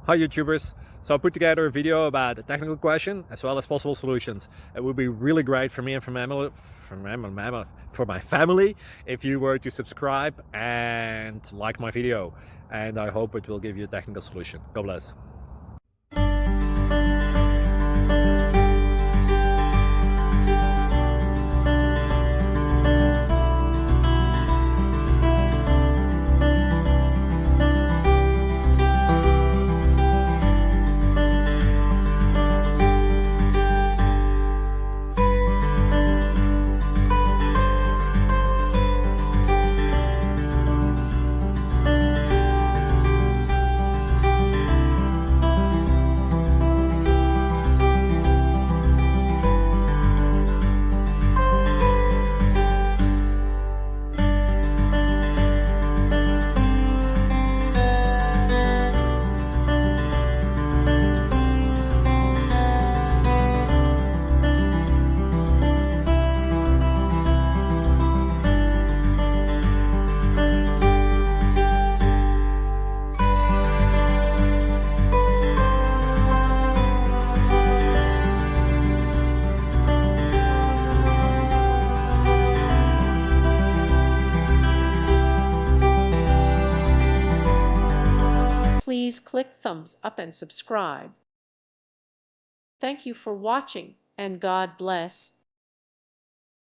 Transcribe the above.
Hi YouTubers! So I put together a video about a technical question as well as possible solutions. It would be really great for me and for my family if you were to subscribe and like my video, and I hope it will give you a technical solution. God bless. Please click thumbs up and subscribe. Thank you for watching, and God bless.